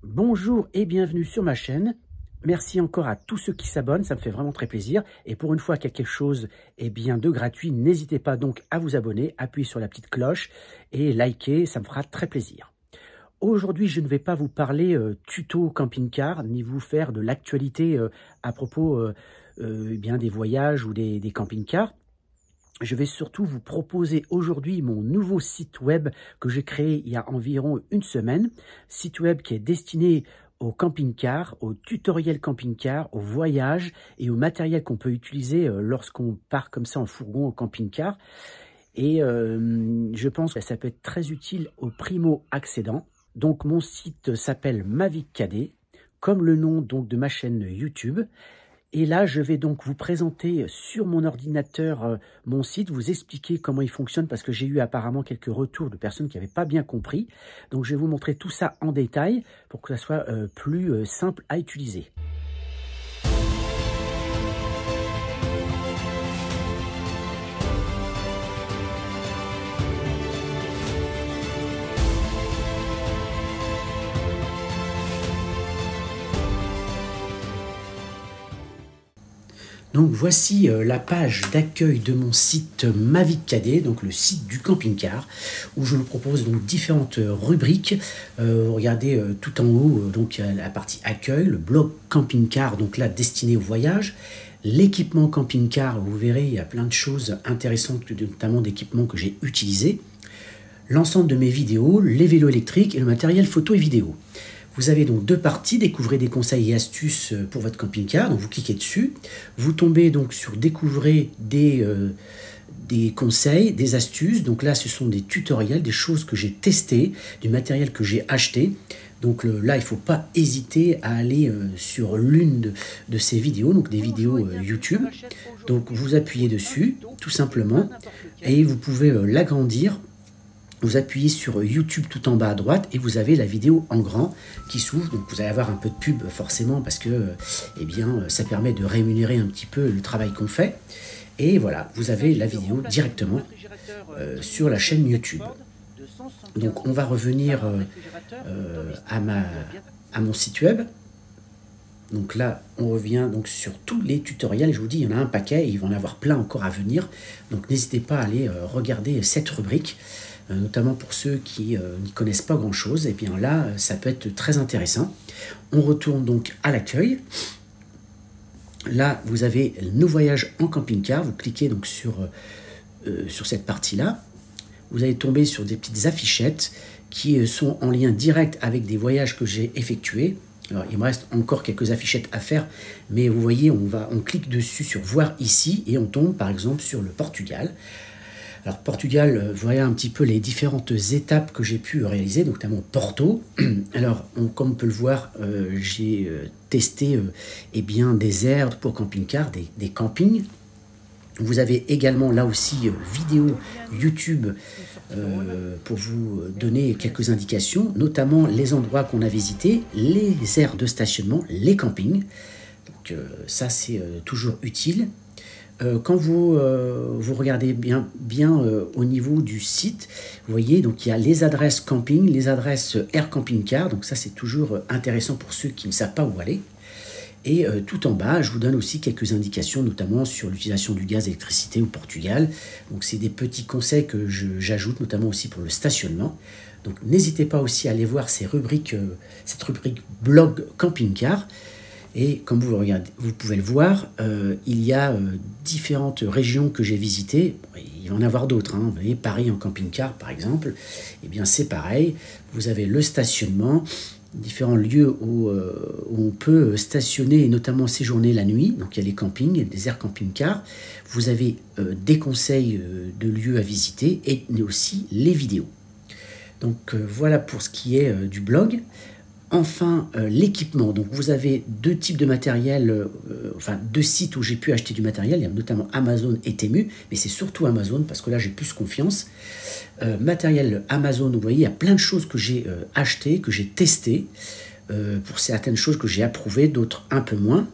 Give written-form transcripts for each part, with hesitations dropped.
Bonjour et bienvenue sur ma chaîne. Merci encore à tous ceux qui s'abonnent, ça me fait vraiment très plaisir. Et pour une fois qu'il y a quelque chose de gratuit, n'hésitez pas donc à vous abonner, appuyer sur la petite cloche et liker, ça me fera très plaisir. Aujourd'hui, je ne vais pas vous parler tuto camping-car, ni vous faire de l'actualité à propos des voyages ou des camping-cars. Je vais surtout vous proposer aujourd'hui mon nouveau site web que j'ai créé il y a environ une semaine. Site web qui est destiné au camping-car, au tutoriel camping-car, au voyage et au matériel qu'on peut utiliser lorsqu'on part comme ça en fourgon au camping-car. Et je pense que ça peut être très utile aux primo-accédants. Donc mon site s'appelle Mavic Cadet, comme le nom donc de ma chaîne YouTube. Et là, je vais donc vous présenter sur mon ordinateur mon site, vous expliquer comment il fonctionne parce que j'ai eu apparemment quelques retours de personnes qui n'avaient pas bien compris. Donc, je vais vous montrer tout ça en détail pour que ça soit plus simple à utiliser. Donc voici la page d'accueil de mon site Mavic Cadet, donc le site du camping-car, où je vous propose donc différentes rubriques. Vous regardez tout en haut, donc la partie accueil, le blog camping-car, donc là destiné au voyage, l'équipement camping-car, vous verrez il y a plein de choses intéressantes, notamment d'équipements que j'ai utilisés, l'ensemble de mes vidéos, les vélos électriques et le matériel photo et vidéo. Vous avez donc deux parties, découvrez des conseils et astuces pour votre camping-car, donc vous cliquez dessus, vous tombez donc sur découvrez des conseils, des astuces, donc là ce sont des tutoriels, des choses que j'ai testées, du matériel que j'ai acheté, donc là il ne faut pas hésiter à aller sur l'une de ces vidéos, donc des vidéos YouTube, donc vous appuyez dessus tout simplement et vous pouvez l'agrandir. Vous appuyez sur YouTube tout en bas à droite et vous avez la vidéo en grand qui s'ouvre. Donc vous allez avoir un peu de pub forcément parce que ça permet de rémunérer un petit peu le travail qu'on fait. Et voilà, vous avez la vidéo directement sur la chaîne YouTube. Donc on va revenir à mon site web. Donc là, on revient donc sur tous les tutoriels. Et je vous dis, il y en a un paquet et il va en avoir plein encore à venir. Donc n'hésitez pas à aller regarder cette rubrique. Notamment pour ceux qui n'y connaissent pas grand chose, et bien là ça peut être très intéressant. On retourne donc à l'accueil. Là vous avez nos voyages en camping-car, vous cliquez donc sur cette partie là, vous allez tomber sur des petites affichettes qui sont en lien direct avec des voyages que j'ai effectués. Alors il me reste encore quelques affichettes à faire, mais vous voyez on clique dessus sur voir ici et on tombe par exemple sur le Portugal. Alors Portugal, vous voyez un petit peu les différentes étapes que j'ai pu réaliser, notamment Porto. Alors comme on peut le voir, j'ai testé des aires pour camping-car, des campings. Vous avez également là aussi vidéo YouTube pour vous donner quelques indications, notamment les endroits qu'on a visités, les aires de stationnement, les campings. Donc ça c'est toujours utile. Quand vous regardez bien au niveau du site, vous voyez donc il y a les adresses camping, les adresses air camping car, donc ça c'est toujours intéressant pour ceux qui ne savent pas où aller. Et tout en bas, je vous donne aussi quelques indications, notamment sur l'utilisation du gaz, d'électricité au Portugal. Donc c'est des petits conseils que j'ajoute, notamment aussi pour le stationnement. Donc n'hésitez pas aussi à aller voir cette rubrique blog camping-car. Et comme vous pouvez le voir, il y a différentes régions que j'ai visitées. Il va y en avoir d'autres. Vous voyez, Paris en camping-car, par exemple. Eh bien, c'est pareil. Vous avez le stationnement, différents lieux où on peut stationner et notamment séjourner la nuit. Donc, il y a les campings, les aires camping-car. Vous avez des conseils de lieux à visiter et aussi les vidéos. Donc, voilà pour ce qui est du blog. Enfin, l'équipement. Donc, vous avez deux types de matériel, deux sites où j'ai pu acheter du matériel. Il y a notamment Amazon et Temu, mais c'est surtout Amazon parce que là, j'ai plus confiance. Matériel Amazon, vous voyez, il y a plein de choses que j'ai achetées, que j'ai testées. Pour certaines choses que j'ai approuvées, d'autres un peu moins.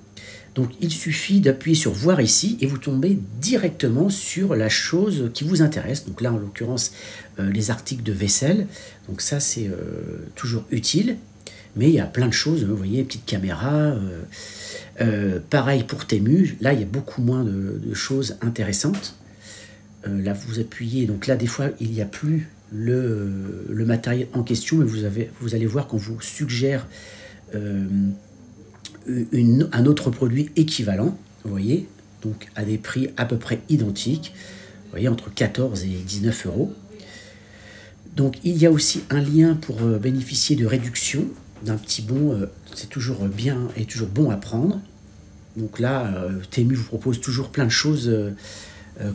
Donc, il suffit d'appuyer sur voir ici et vous tombez directement sur la chose qui vous intéresse. Donc là, en l'occurrence, les articles de vaisselle. Donc ça, c'est toujours utile. Mais il y a plein de choses, vous voyez, petite caméra, pareil pour Temu, là il y a beaucoup moins de choses intéressantes. Là vous appuyez, donc là des fois il n'y a plus le matériel en question, mais vous allez voir qu'on vous suggère un autre produit équivalent, vous voyez, donc à des prix à peu près identiques, vous voyez, entre 14 et 19 euros. Donc il y a aussi un lien pour bénéficier de réduction d'un petit bon, c'est toujours bien et toujours bon à prendre. Donc là, Temu vous propose toujours plein de choses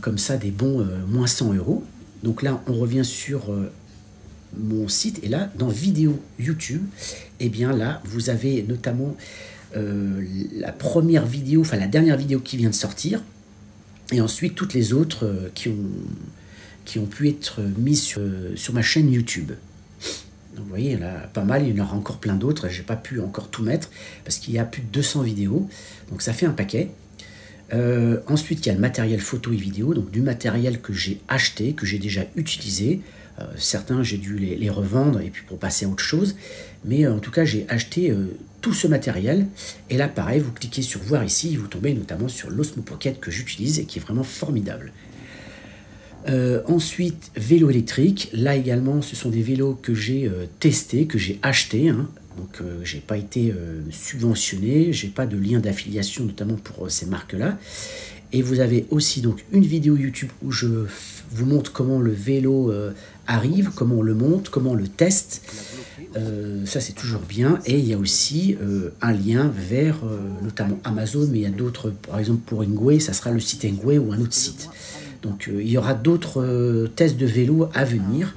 comme ça, des bons moins 100 euros. Donc là, on revient sur mon site, et là, dans vidéo YouTube, et bien là, vous avez notamment la première vidéo, enfin la dernière vidéo qui vient de sortir, et ensuite toutes les autres qui ont pu être mises sur ma chaîne YouTube. Donc vous voyez, il y en a pas mal, il y en aura encore plein d'autres, je n'ai pas pu encore tout mettre, parce qu'il y a plus de 200 vidéos, donc ça fait un paquet. Ensuite, il y a le matériel photo et vidéo, donc du matériel que j'ai acheté, que j'ai déjà utilisé. Certains, j'ai dû les revendre et puis pour passer à autre chose. Mais en tout cas, j'ai acheté tout ce matériel. Et là, pareil, vous cliquez sur voir ici, vous tombez notamment sur l'Osmo Pocket que j'utilise et qui est vraiment formidable. Ensuite, vélo électrique. Là également, ce sont des vélos que j'ai testés, que j'ai achetés. Hein. Donc, j'ai pas été subventionné, j'ai pas de lien d'affiliation, notamment pour ces marques-là. Et vous avez aussi donc une vidéo YouTube où je vous montre comment le vélo arrive, comment on le monte, comment on le teste. Ça, c'est toujours bien. Et il y a aussi un lien vers notamment Amazon, mais il y a d'autres, par exemple pour Engway, ça sera le site Engway ou un autre site. Donc, il y aura d'autres tests de vélo à venir.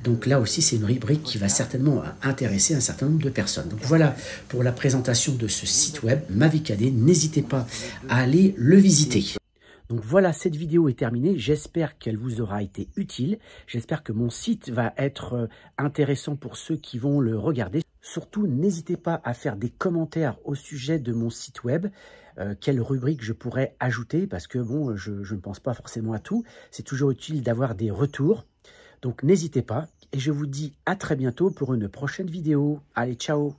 Donc là aussi, c'est une rubrique qui va certainement intéresser un certain nombre de personnes. Donc voilà pour la présentation de ce site web Mavicadé. N'hésitez pas à aller le visiter. Donc voilà, cette vidéo est terminée. J'espère qu'elle vous aura été utile. J'espère que mon site va être intéressant pour ceux qui vont le regarder. Surtout, n'hésitez pas à faire des commentaires au sujet de mon site web. Quelle rubrique je pourrais ajouter, parce que bon, je ne pense pas forcément à tout. C'est toujours utile d'avoir des retours. Donc n'hésitez pas, et je vous dis à très bientôt pour une prochaine vidéo. Allez, ciao!